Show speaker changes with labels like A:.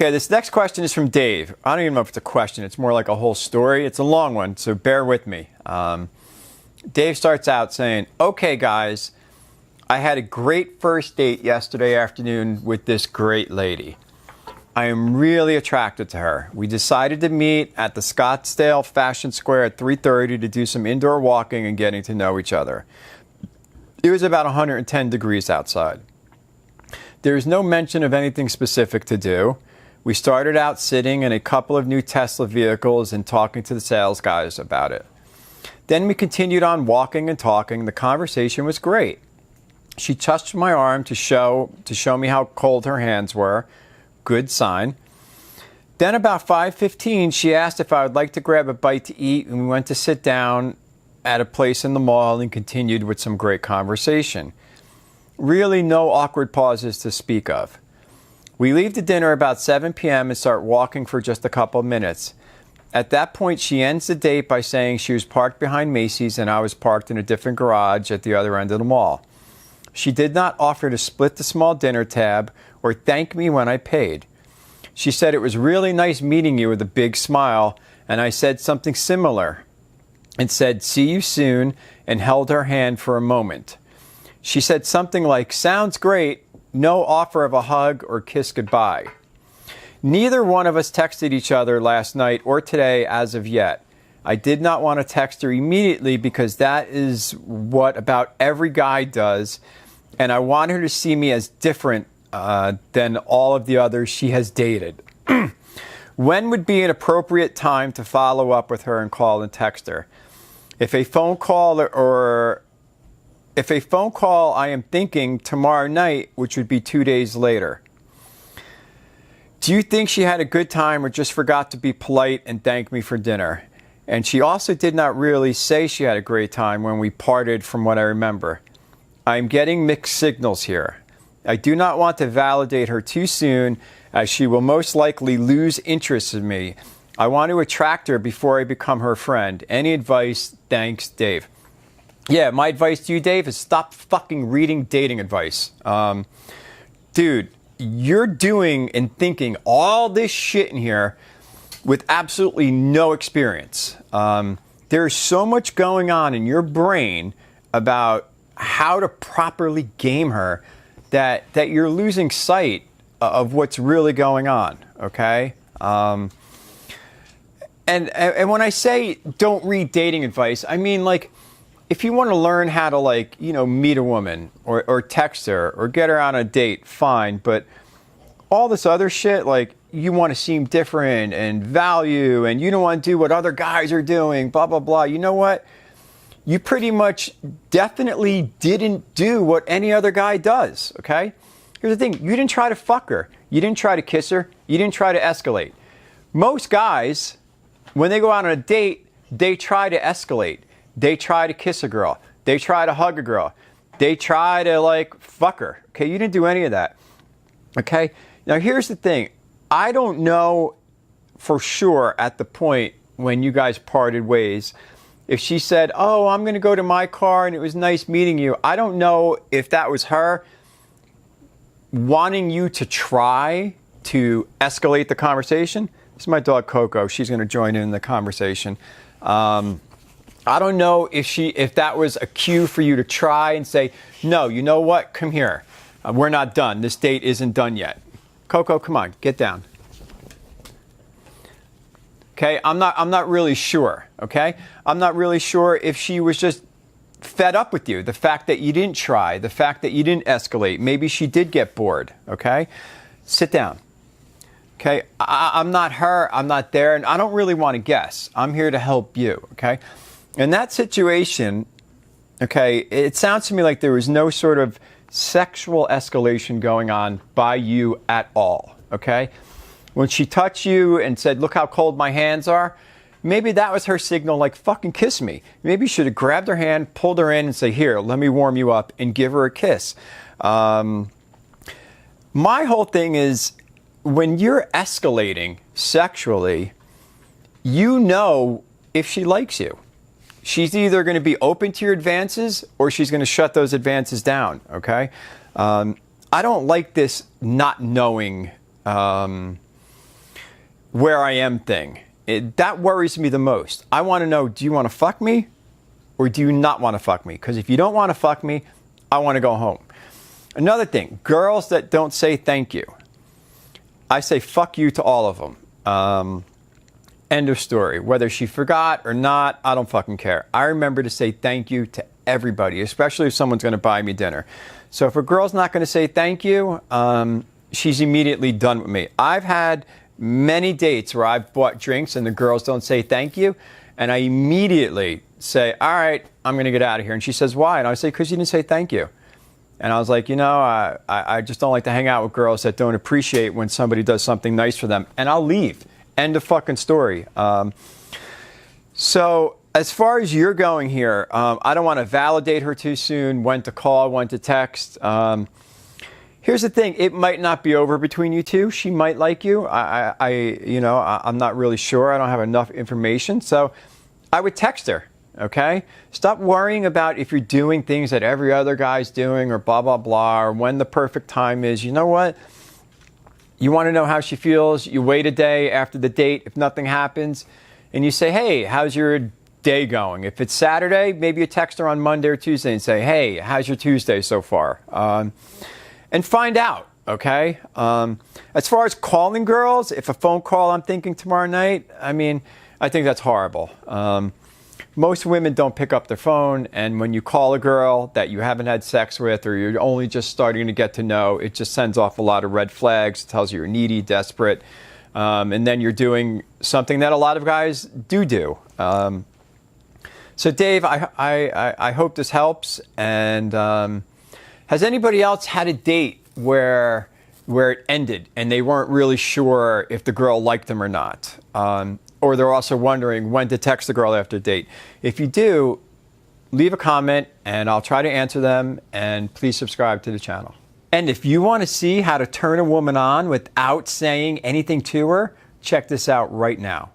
A: Okay, this next question is from Dave. I don't even know if it's a question. It's more like a whole story. It's a long one, so bear with me. Dave starts out saying, okay, guys, I had a great first date yesterday afternoon with this great lady. I am really attracted to her. We decided to meet at the Scottsdale Fashion Square at 3:30 to do some indoor walking and getting to know each other. It was about 110 degrees outside. There is no mention of anything specific to do. We started out sitting in a couple of new Tesla vehicles and talking to the sales guys about it. Then we continued on walking and talking. The conversation was great. She touched my arm to show me how cold her hands were. Good sign. Then about 5:15, she asked if I would like to grab a bite to eat, and we went to sit down at a place in the mall and continued with some great conversation. Really no awkward pauses to speak of. We leave the dinner about 7 p.m. and start walking for just a couple of minutes. At that point, she ends the date by saying she was parked behind Macy's and I was parked in a different garage at the other end of the mall. She did not offer to split the small dinner tab or thank me when I paid. She said it was really nice meeting you with a big smile, and I said something similar and said, see you soon, and held her hand for a moment. She said something like, sounds great, no offer of a hug or kiss goodbye. Neither one of us texted each other last night or today as of yet. I did not want to text her immediately because that is what about every guy does, and I want her to see me as different than all of the others she has dated. When would be an appropriate time to follow up with her and call and text her? If a phone call I am thinking tomorrow night, which would be 2 days later. Do you think she had a good time or just forgot to be polite and thank me for dinner? And she also did not really say she had a great time when we parted from what I remember. I'm getting mixed signals here. I do not want to validate her too soon as she will most likely lose interest in me. I want to attract her before I become her friend. Any advice? Thanks, Dave. Yeah, my advice to you, Dave, is stop fucking reading dating advice. Dude, you're doing and thinking all this shit in here with absolutely no experience. There's so much going on in your brain about how to properly game her that you're losing sight of what's really going on, okay? And when I say don't read dating advice, I mean, like, if you want to learn how to, like, you know, meet a woman or text her or get her on a date, fine. But all this other shit, like, you want to seem different and value and you don't want to do what other guys are doing, blah, blah, blah. You know what? You pretty much definitely didn't do what any other guy does, okay? Here's the thing. You didn't try to fuck her. You didn't try to kiss her. You didn't try to escalate. Most guys, when they go out on a date, they try to escalate. They try to kiss a girl. They try to hug a girl. They try to, like, fuck her. Okay, you didn't do any of that. Okay? Now, here's the thing. I don't know for sure at the point when you guys parted ways if she said, oh, I'm going to go to my car and it was nice meeting you. I don't know if that was her wanting you to try to escalate the conversation. This is my dog, Coco. She's going to join in the conversation. I don't know if that was a cue for you to try and say, no, you know what? Come here. We're not done. This date isn't done yet. Coco, come on, get down. Okay, I'm not really sure. Okay, I'm not really sure if she was just fed up with you. The fact that you didn't try, the fact that you didn't escalate. Maybe she did get bored. Okay, sit down. Okay, I'm not her. I'm not there, and I don't really want to guess. I'm here to help you. Okay. In that situation, okay, it sounds to me like there was no sort of sexual escalation going on by you at all, okay? When she touched you and said, look how cold my hands are, maybe that was her signal, like, fucking kiss me. Maybe you should have grabbed her hand, pulled her in, and say, here, let me warm you up, and give her a kiss. My whole thing is, when you're escalating sexually, you know if she likes you. She's either going to be open to your advances or she's going to shut those advances down, okay? I don't like this not knowing where I am thing. That worries me the most. I want to know, do you want to fuck me or do you not want to fuck me? Because if you don't want to fuck me, I want to go home. Another thing, girls that don't say thank you. I say fuck you to all of them. End of story. Whether she forgot or not, I don't fucking care. I remember to say thank you to everybody, especially if someone's going to buy me dinner. So if a girl's not going to say thank you, she's immediately done with me. I've had many dates where I've bought drinks and the girls don't say thank you, and I immediately say, all right, I'm going to get out of here. And she says, why? And I say, because you didn't say thank you. And I was like, I just don't like to hang out with girls that don't appreciate when somebody does something nice for them. And I'll leave. End of fucking story. So as far as you're going here, I don't want to validate her too soon, when to call, when to text. Here's the thing. It might not be over between you two. She might like you. I'm not really sure. I don't have enough information. So I would text her. Okay? Stop worrying about if you're doing things that every other guy's doing or blah, blah, blah, or when the perfect time is. You know what? You want to know how she feels. You wait a day after the date if nothing happens. And you say, hey, how's your day going? If it's Saturday, maybe you text her on Monday or Tuesday and say, hey, how's your Tuesday so far? And find out, okay? As far as calling girls, if a phone call I'm thinking tomorrow night, I think that's horrible. Most women don't pick up their phone, and when you call a girl that you haven't had sex with or you're only just starting to get to know, it just sends off a lot of red flags. It tells you you're needy, desperate, and then you're doing something that a lot of guys do. So Dave, I hope this helps. And has anybody else had a date where it ended and they weren't really sure if the girl liked them or not? Or they're also wondering when to text the girl after a date. If you do, leave a comment and I'll try to answer them, and please subscribe to the channel. And if you want to see how to turn a woman on without saying anything to her, check this out right now.